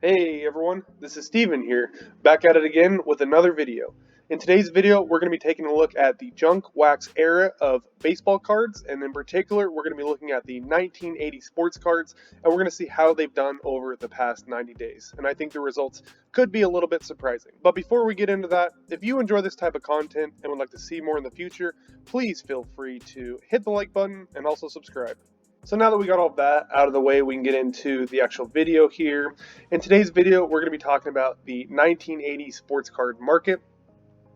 Hey everyone, this is Steven here, back at it again with another video. In today's video, we're going to be taking a look at the junk wax era of baseball cards, and in particular, we're going to be looking at the 1980 sports cards, and we're going to see how they've done over the past 90 days. And I think the results could be a little bit surprising. But before we get into that, if you enjoy this type of content and would like to see more in the future, please feel free to hit the like button and also subscribe. So now that we got all that out of the way, we can get into the actual video here. In today's video, we're going to be talking about the 1980 sports card market,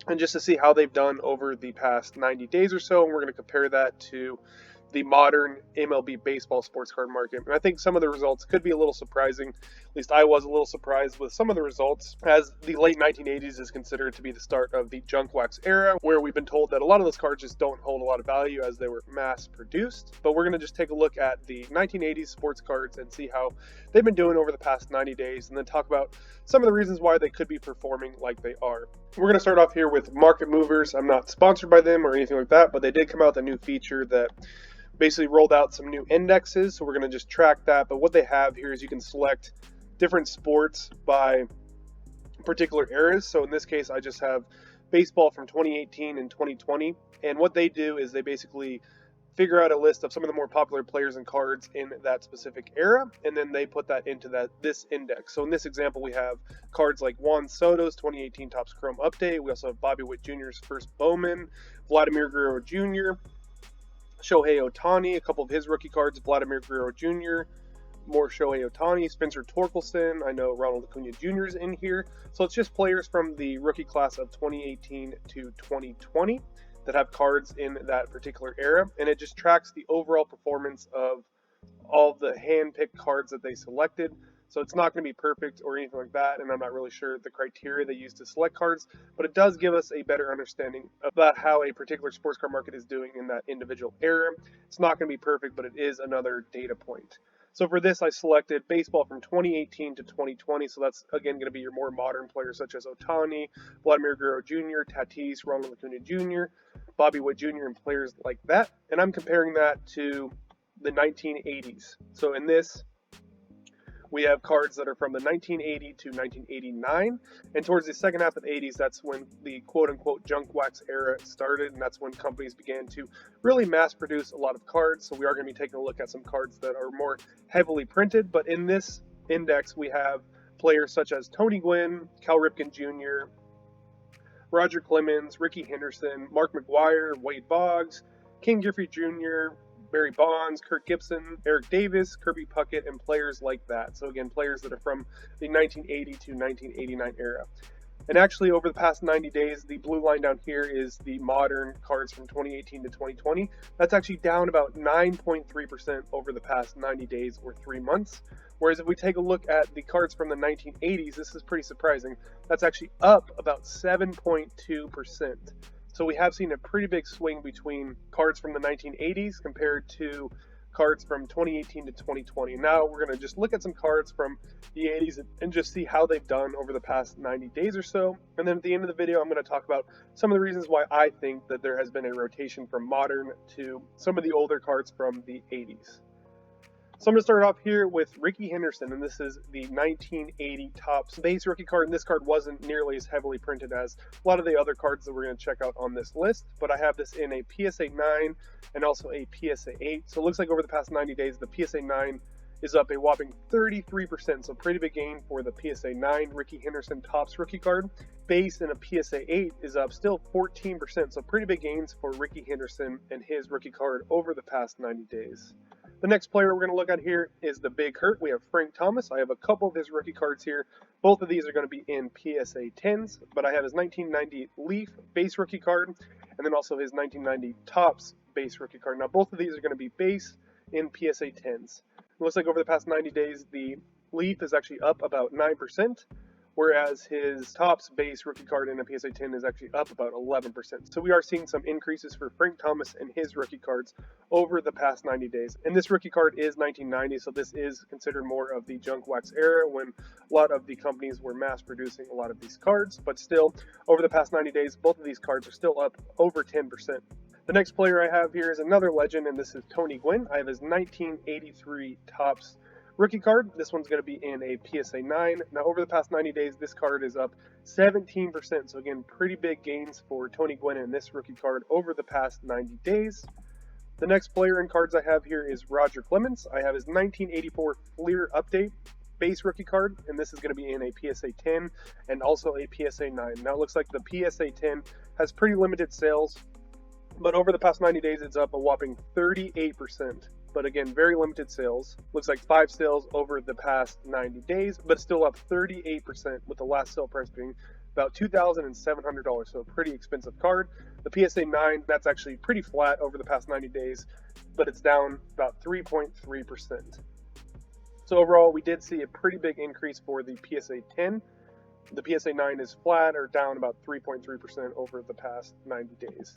and just to see how they've done over the past 90 days or so, and we're going to compare that to the modern MLB baseball sports card market. And I think some of the results could be a little surprising. At least I was a little surprised with some of the results, as the late 1980s is considered to be the start of the junk wax era, where we've been told that a lot of those cards just don't hold a lot of value as they were mass produced. But we're going to just take a look at the 1980s sports cards and see how they've been doing over the past 90 days, and then talk about some of the reasons why they could be performing like they are. We're going to start off here with Market Movers. I'm not sponsored by them or anything like that, but they did come out with a new feature that basically rolled out some new indexes, so we're going to just track that. But what they have here is you can select different sports by particular eras. So in this case, I just have baseball from 2018 and 2020, and what they do is they basically figure out a list of some of the more popular players and cards in that specific era, and then they put that into this index. So in this example, we have cards like Juan Soto's 2018 Topps Chrome Update. We also have Bobby Witt Jr.'s first Bowman, Vladimir Guerrero Jr., Shohei Ohtani, a couple of his rookie cards, Vladimir Guerrero Jr., more Shohei Ohtani, Spencer Torkelson, I know Ronald Acuna Jr. is in here. So it's just players from the rookie class of 2018 to 2020 that have cards in that particular era, and it just tracks the overall performance of all the hand-picked cards that they selected. So it's not going to be perfect or anything like that, and I'm not really sure the criteria they use to select cards, but it does give us a better understanding about how a particular sports card market is doing in that individual era. It's not going to be perfect, but it is another data point. So for this, I selected baseball from 2018 to 2020, so that's again going to be your more modern players such as Ohtani, Vladimir Guerrero Jr., Tatis, Ronald Acuna Jr., Bobby Witt Jr., and players like that, and I'm comparing that to the 1980s. So in this, we have cards that are from the 1980 to 1989, and towards the second half of the 80s, that's when the quote-unquote junk wax era started, and that's when companies began to really mass produce a lot of cards. So we are going to be taking a look at some cards that are more heavily printed, but in this index, we have players such as Tony Gwynn, Cal Ripken Jr., Roger Clemens, Ricky Henderson, Mark McGwire, Wade Boggs, King Griffey Jr., Barry Bonds, Kirk Gibson, Eric Davis, Kirby Puckett, and players like that. So again, players that are from the 1980 to 1989 era. And actually, over the past 90 days, the blue line down here is the modern cards from 2018 to 2020. That's actually down about 9.3% over the past 90 days or 3 months. Whereas if we take a look at the cards from the 1980s, this is pretty surprising. That's actually up about 7.2%. So we have seen a pretty big swing between cards from the 1980s compared to cards from 2018 to 2020. Now we're going to just look at some cards from the 80s and just see how they've done over the past 90 days or so. And then at the end of the video, I'm going to talk about some of the reasons why I think that there has been a rotation from modern to some of the older cards from the 80s. So I'm going to start off here with Ricky Henderson, and this is the 1980 Topps base rookie card, and this card wasn't nearly as heavily printed as a lot of the other cards that we're going to check out on this list, but I have this in a PSA 9 and also a PSA 8. So it looks like over the past 90 days, the PSA 9 is up a whopping 33%, so pretty big gain for the PSA 9 Ricky Henderson Topps rookie card. Base in a PSA 8 is up still 14%, so pretty big gains for Ricky Henderson and his rookie card over the past 90 days. The next player we're going to look at here is the Big Hurt. We have Frank Thomas. I have a couple of his rookie cards here. Both of these are going to be in PSA 10s, but I have his 1990 Leaf base rookie card, and then also his 1990 Topps base rookie card. Now both of these are going to be base in PSA 10s. It looks like over the past 90 days, the Leaf is actually up about 9%, whereas his Topps base rookie card in a PSA 10 is actually up about 11%. So we are seeing some increases for Frank Thomas and his rookie cards over the past 90 days. And this rookie card is 1990, so this is considered more of the junk wax era when a lot of the companies were mass producing a lot of these cards. But still, over the past 90 days, both of these cards are still up over 10%. The next player I have here is another legend, and this is Tony Gwynn. I have his 1983 Topps Rookie card, this one's going to be in a PSA 9. Now over the past 90 days, this card is up 17%. So again, pretty big gains for Tony Gwynn in this rookie card over the past 90 days. The next player in cards I have here is Roger Clemens. I have his 1984 Fleer Update base rookie card, and this is going to be in a PSA 10 and also a PSA 9. Now it looks like the PSA 10 has pretty limited sales, but over the past 90 days, it's up a whopping 38%. But again, very limited sales. Looks like 5 sales over the past 90 days, but still up 38%, with the last sale price being about $2,700, so a pretty expensive card. The PSA 9, that's actually pretty flat over the past 90 days, but it's down about 3.3%. So overall, we did see a pretty big increase for the PSA 10. The PSA 9 is flat or down about 3.3% over the past 90 days.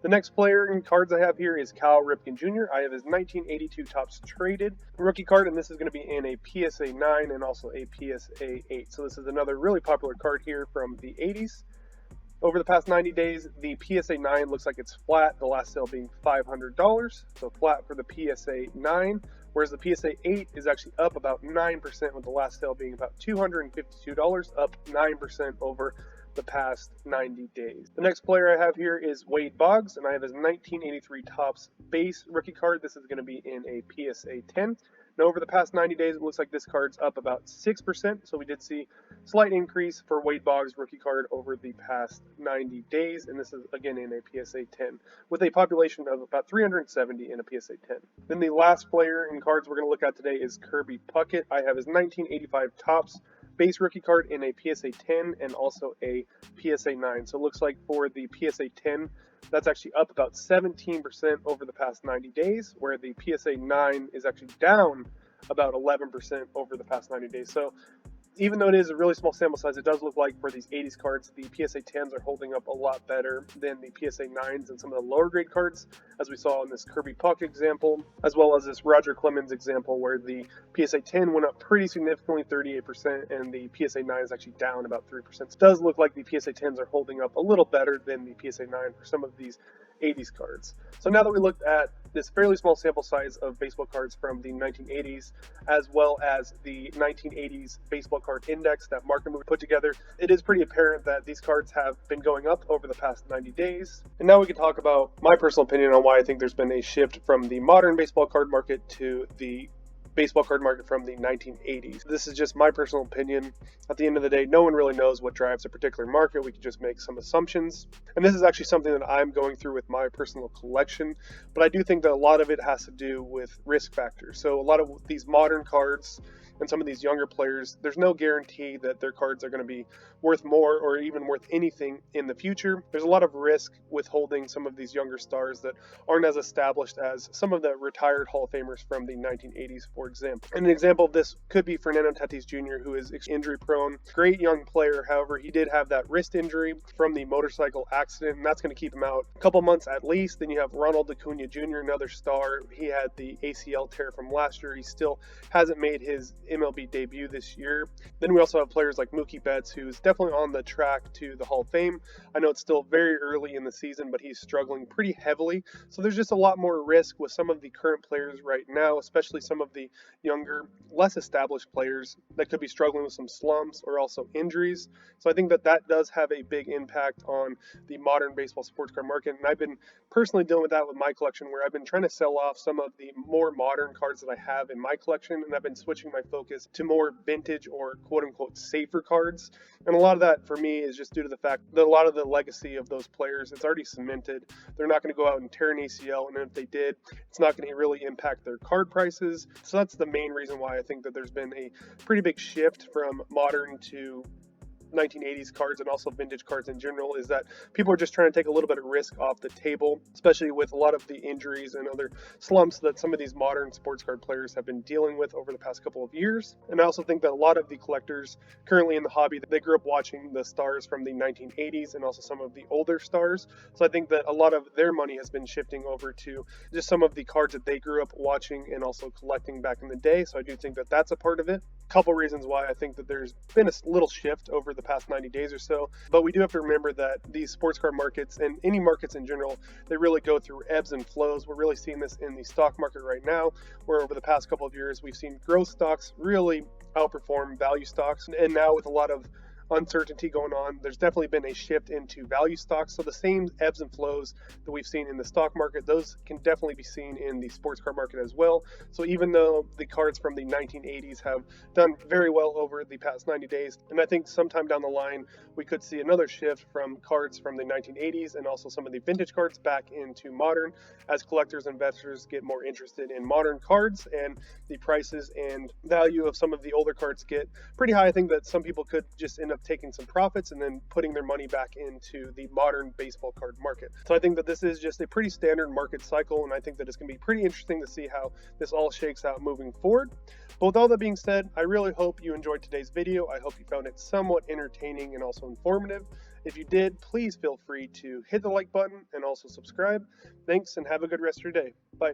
The next player in cards I have here is Cal Ripken Jr. I have his 1982 Topps Traded rookie card, and this is going to be in a PSA 9 and also a PSA 8. So this is another really popular card here from the 80s. Over the past 90 days, the PSA 9 looks like it's flat, the last sale being $500, so flat for the PSA 9, whereas the PSA 8 is actually up about 9%, with the last sale being about $252, up 9% over the past 90 days. The next player I have here is Wade Boggs, and I have his 1983 Topps base rookie card. This is going to be in a PSA 10. Now over the past 90 days, it looks like this card's up about 6%, so we did see a slight increase for Wade Boggs rookie card over the past 90 days, and this is again in a PSA 10, with a population of about 370 in a PSA 10. Then the last player in cards we're going to look at today is Kirby Puckett. I have his 1985 Topps base rookie card in a PSA 10 and also a PSA 9. So it looks like for the PSA 10, that's actually up about 17% over the past 90 days, where the PSA 9 is actually down about 11% over the past 90 days. So even though it is a really small sample size, it does look like for these 80s cards, the PSA 10s are holding up a lot better than the PSA 9s and some of the lower grade cards, as we saw in this Kirby Puckett example, as well as this Roger Clemens example, where the PSA 10 went up pretty significantly, 38%, and the PSA 9 is actually down about 3%. So it does look like the PSA 10s are holding up a little better than the PSA 9 for some of these 80s cards. So now that we looked at this fairly small sample size of baseball cards from the 1980s, as well as the 1980s baseball card index that Mark and Moon put together, it is pretty apparent that these cards have been going up over the past 90 days. And now we can talk about my personal opinion on why I think there's been a shift from the modern baseball card market to the baseball card market from the 1980s. This is just my personal opinion. At the end of the day, no one really knows what drives a particular market. We can just make some assumptions. And this is actually something that I'm going through with my personal collection, but I do think that a lot of it has to do with risk factors. So a lot of these modern cards and some of these younger players, there's no guarantee that their cards are going to be worth more or even worth anything in the future. There's a lot of risk with holding some of these younger stars that aren't as established as some of the retired Hall of Famers from the 1980s, for example. And an example of this could be Fernando Tatis Jr., who is injury prone. Great young player, however, he did have that wrist injury from the motorcycle accident, and that's going to keep him out a couple months at least. Then you have Ronald Acuna Jr., another star. He had the ACL tear from last year. He still hasn't made his MLB debut this year. Then we also have players like Mookie Betts, who's definitely on the track to the Hall of Fame. I know it's still very early in the season, but he's struggling pretty heavily. So there's just a lot more risk with some of the current players right now, especially some of the younger, less established players that could be struggling with some slumps or also injuries. So I think that that does have a big impact on the modern baseball sports card market. And I've been personally dealing with that with my collection, where I've been trying to sell off some of the more modern cards that I have in my collection, and I've been switching my focus to more vintage or quote unquote safer cards. And a lot of that for me is just due to the fact that a lot of the legacy of those players, it's already cemented. They're not going to go out and tear an ACL, and if they did, it's not going to really impact their card prices. So that's the main reason why I think that there's been a pretty big shift from modern to 1980s cards and also vintage cards in general, is that people are just trying to take a little bit of risk off the table, especially with a lot of the injuries and other slumps that some of these modern sports card players have been dealing with over the past couple of years. And I also think that a lot of the collectors currently in the hobby, they grew up watching the stars from the 1980s and also some of the older stars. So I think that a lot of their money has been shifting over to just some of the cards that they grew up watching and also collecting back in the day. So I do think that that's a part of it. A couple reasons why I think that there's been a little shift over the the past 90 days or so. But we do have to remember that these sports card markets and any markets in general, they really go through ebbs and flows. We're really seeing this in the stock market right now, where over the past couple of years, we've seen growth stocks really outperform value stocks. And now with a lot of uncertainty going on, there's definitely been a shift into value stocks. So the same ebbs and flows that we've seen in the stock market, those can definitely be seen in the sports card market as well. So even though the cards from the 1980s have done very well over the past 90 days, and I think sometime down the line we could see another shift from cards from the 1980s and also some of the vintage cards back into modern, as collectors and investors get more interested in modern cards and the prices and value of some of the older cards get pretty high. I think that some people could just end up taking some profits and then putting their money back into the modern baseball card market. So I think that this is just a pretty standard market cycle, and I think that it's going to be pretty interesting to see how this all shakes out moving forward. But with all that being said, I really hope you enjoyed today's video. I hope you found it somewhat entertaining and also informative. If you did, please feel free to hit the like button and also subscribe. Thanks, and have a good rest of your day. Bye.